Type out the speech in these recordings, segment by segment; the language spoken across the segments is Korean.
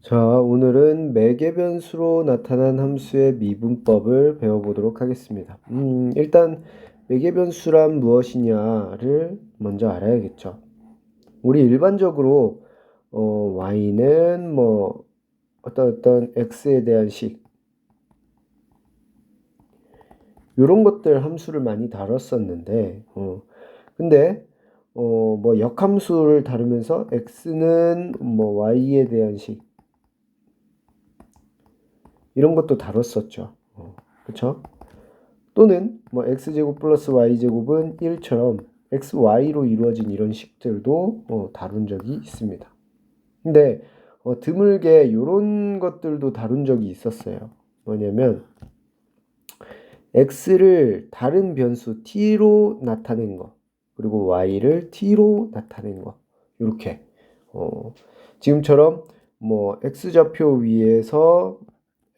자, 오늘은 매개변수로 나타난 함수의 미분법을 배워보도록 하겠습니다. 일단 매개변수란 무엇이냐를 먼저 알아야겠죠. 우리 일반적으로 y는 뭐 어떤 x에 대한 식 이런 것들 함수를 많이 다뤘었는데 근데 뭐 역함수를 다루면서 x는 뭐 y에 대한 식 이런 것도 다뤘었죠. 그쵸? 또는 뭐 x제곱 플러스 y제곱은 1처럼 xy로 이루어진 이런 식들도 다룬 적이 있습니다. 근데 드물게 이런 것들도 다룬 적이 있었어요. 뭐냐면 x를 다른 변수 t로 나타낸 거, 그리고 y를 t로 나타낸 거, 이렇게 지금처럼 뭐 x좌표 위에서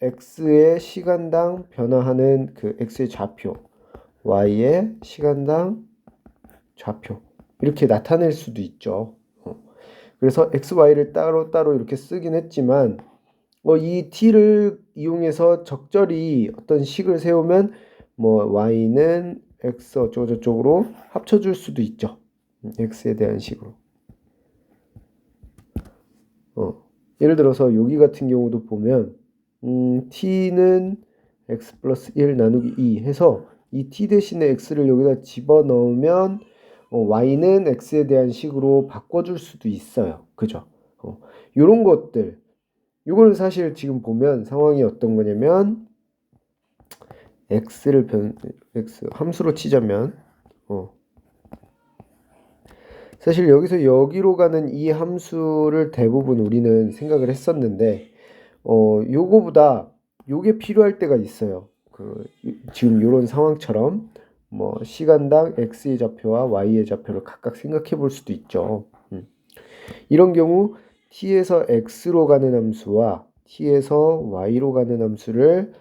x의 시간당 변화하는 그 x의 좌표, y의 시간당 좌표 이렇게 나타낼 수도 있죠. 그래서 x, y를 따로 이렇게 쓰긴 했지만 이 t를 이용해서 적절히 어떤 식을 세우면 뭐 y는 x 어쩌고저쩌고로 합쳐줄 수도 있죠. x에 대한 식으로. 예를 들어서 여기 같은 경우도 보면 t는 x 플러스 1 나누기 2 해서 이 t 대신에 x를 여기다 집어넣으면 y는 x에 대한 식으로 바꿔줄 수도 있어요. 그죠? 요런 것들 요거는 사실 지금 보면 상황이 어떤 거냐면 x를 x 함수로 치자면 사실 여기서 여기로 가는 이 함수를 대부분 우리는 생각을 했었는데 요거보다 요게 필요할 때가 있어요. 지금 요런 상황처럼 뭐 시간당 x의 좌표와 y의 좌표를 각각 생각해 볼 수도 있죠. 이런 경우 t에서 x로 가는 함수와 t에서 y로 가는 함수를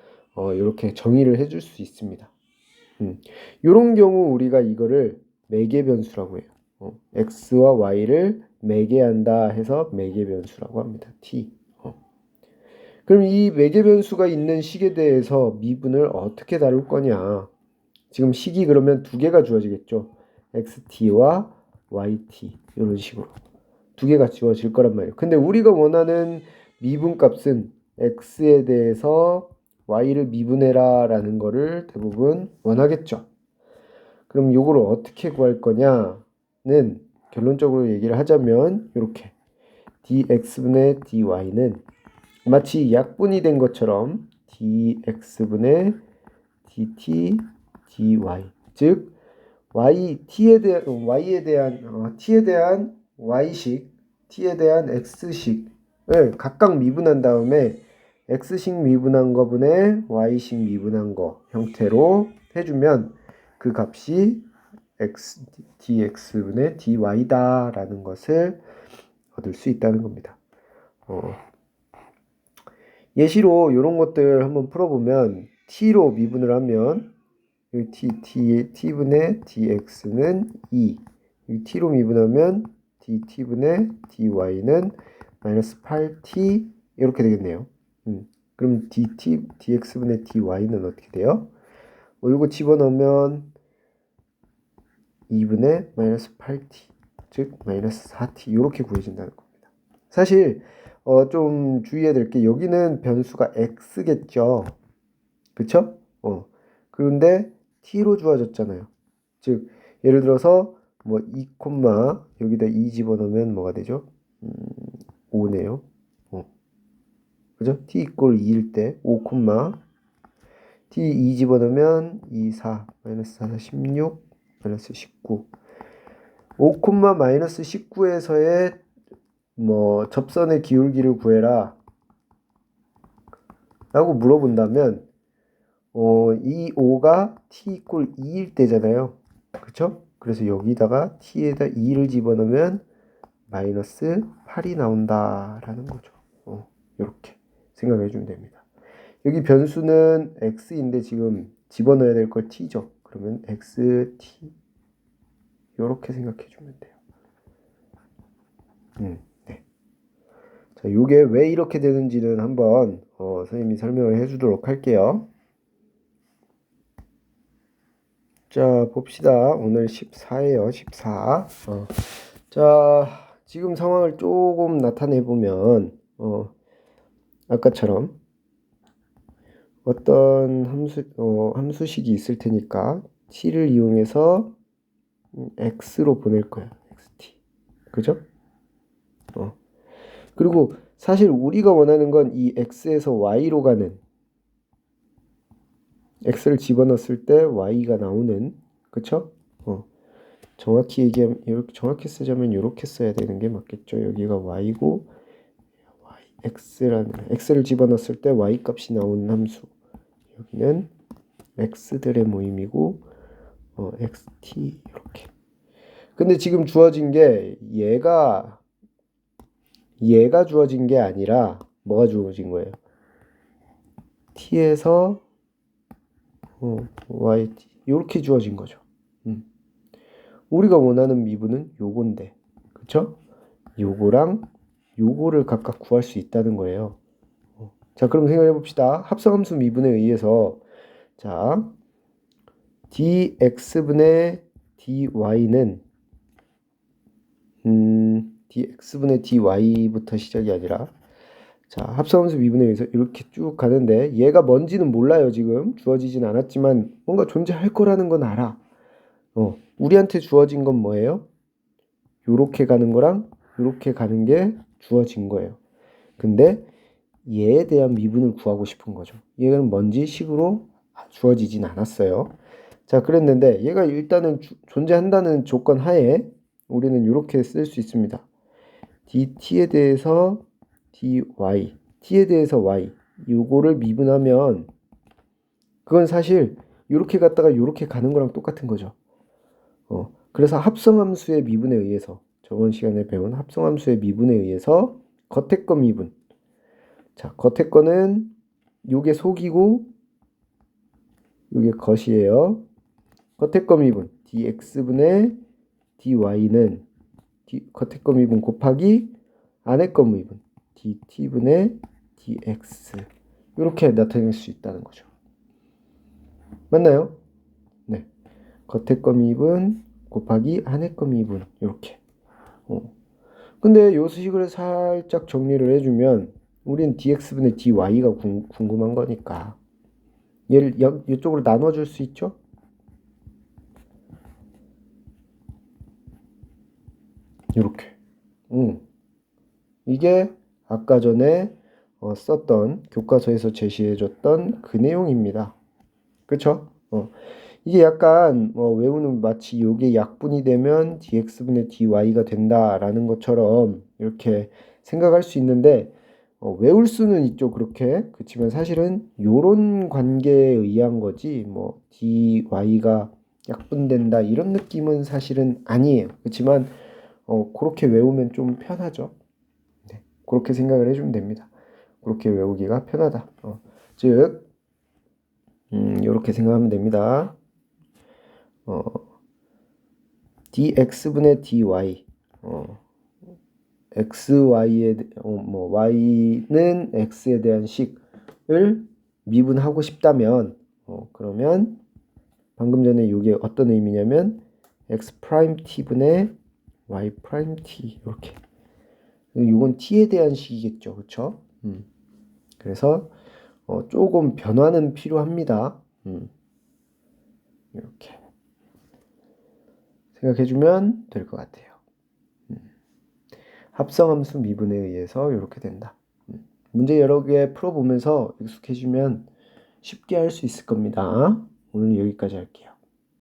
이렇게 정의를 해줄 수 있습니다. 이런 경우 우리가 이거를 매개변수라고 해요. x와 y를 매개한다 해서 매개변수라고 합니다. t. 그럼 이 매개변수가 있는 식에 대해서 미분을 어떻게 다룰 거냐? 지금 식이 그러면 두 개가 주어지겠죠. xt와 yt 이런 식으로 두 개가 주어질 거란 말이에요. 근데 우리가 원하는 미분값은 x에 대해서 y를 미분해라 라는 거를 대부분 원하겠죠. 그럼 이거를 어떻게 구할 거냐는 결론적으로 얘기를 하자면 이렇게 dx분의 dy는 마치 약분이 된 것처럼 dx분의 dt dy 즉 y에 대한 y식 t에 대한 x식을 각각 미분한 다음에 x식 미분한 거분의 y식 미분한 거 형태로 해주면 그 값이 dx분의 dy다 라는 것을 얻을 수 있다는 겁니다. 예시로 이런 것들 한번 풀어보면 t로 미분을 하면 t분의 dx는 2 t로 미분하면 dt분의 dy는 마이너스 8t 이렇게 되겠네요. 그럼 dx분의 dy는 어떻게 돼요? 이거 집어넣으면 2분의 마이너스 8t 즉 마이너스 4t 이렇게 구해진다는 겁니다. 사실 좀 주의해야 될 게 여기는 변수가 x겠죠. 그쵸? 그런데 t로 주어졌잖아요. 즉 예를 들어서 뭐 2, 여기다 2 집어넣으면 뭐가 되죠? 5네요. 그죠? t 이꼴 2일 때 5, t 2 집어넣으면 2, 4, 마이너스 4, 16, 마이너스 19 5, 마이너스 19에서의 뭐 접선의 기울기를 구해라 라고 물어본다면 이 5가 t 이꼴 2일 때잖아요. 그쵸? 그래서 여기다가 t에다 2를 집어넣으면 마이너스 8이 나온다라는 거죠. 이렇게 생각해 주면 됩니다. 여기 변수는 x인데 지금 집어넣어야 될 걸 t죠. 그러면 xt 이렇게 생각해 주면 돼요. 네. 자, 자, 요게 왜 이렇게 되는지는 한번 선생님이 설명을 해주도록 할게요. 자, 봅시다. 오늘 14예요. 14. 자, 지금 상황을 조금 나타내 보면 아까처럼 어떤 함수식이 있을 테니까 t를 이용해서 x로 보낼 거야. xt. 그죠? 그리고 사실 우리가 원하는 건 이 x에서 y로 가는 x를 집어넣었을 때 y가 나오는, 그쵸? 정확히 얘기하면 이렇게 정확히 쓰자면 이렇게 써야 되는 게 맞겠죠. 여기가 y고 x를 집어넣었을 때 y 값이 나오는 함수. 여기는 x들의 모임이고 xt 이렇게. 근데 지금 주어진 게 얘가 주어진 게 아니라 뭐가 주어진 거예요? t에서 yt 이렇게 주어진 거죠. 우리가 원하는 미분은 요건데, 그쵸? 요거랑 요거를 각각 구할 수 있다는 거예요. 자, 그럼 생각해 봅시다. 합성함수 미분에 의해서 자, dx분의 dy는 dx분의 dy부터 시작이 아니라 자, 합성함수 미분에 의해서 이렇게 쭉 가는데 얘가 뭔지는 몰라요. 지금 주어지진 않았지만 뭔가 존재할 거라는 건 알아. 우리한테 주어진 건 뭐예요? 요렇게 가는 거랑 요렇게 가는 게 주어진 거예요. 근데 얘에 대한 미분을 구하고 싶은 거죠. 얘는 뭔지 식으로 주어지진 않았어요. 자, 그랬는데 얘가 일단은 존재한다는 조건 하에 우리는 이렇게 쓸 수 있습니다. dt에 대해서 dy, t에 대해서 y 요거를 미분하면 그건 사실 이렇게 갔다가 이렇게 가는 거랑 똑같은 거죠. 그래서 합성함수의 미분에 의해서 저번 시간에 배운 합성함수의 미분에 의해서 겉에 거 미분. 자, 겉에 거는 요게 속이고 요게 겉이에요. 겉에 거 미분 dx분의 dy는 겉에 거 미분 곱하기 안에 거 미분 dt분의 dx 이렇게 나타낼 수 있다는 거죠. 맞나요? 네. 겉에 거 미분 곱하기 안에 거 미분 이렇게. 근데 요 수식을 살짝 정리를 해주면 우린 dx분의 dy가 궁금한 거니까 얘를 이쪽으로 나눠줄 수 있죠? 이렇게. 이게 아까 전에 썼던 교과서에서 제시해줬던 그 내용입니다. 그쵸? 이게 약간 외우는 마치 요게 약분이 되면 dx분의 dy가 된다라는 것처럼 이렇게 생각할 수 있는데 외울 수는 있죠. 그렇게. 그렇지만 사실은 요런 관계에 의한 거지 뭐 dy가 약분된다 이런 느낌은 사실은 아니에요. 그렇지만 그렇게 외우면 좀 편하죠. 네, 그렇게 생각을 해주면 됩니다. 그렇게 외우기가 편하다. 즉 이렇게 생각하면 됩니다. dx분의 dy xy에 y는 x에 대한 식을 미분하고 싶다면 그러면 방금 전에 이게 어떤 의미냐면 x 프라임 t분의 y 프라임 t 이렇게. 이건 t에 대한 식이겠죠, 그렇죠? 그래서 조금 변화는 필요합니다. 이렇게 생각해주면 될 것 같아요. 합성함수 미분에 의해서 이렇게 된다. 문제 여러 개 풀어보면서 익숙해지면 쉽게 할 수 있을 겁니다. 오늘 여기까지 할게요.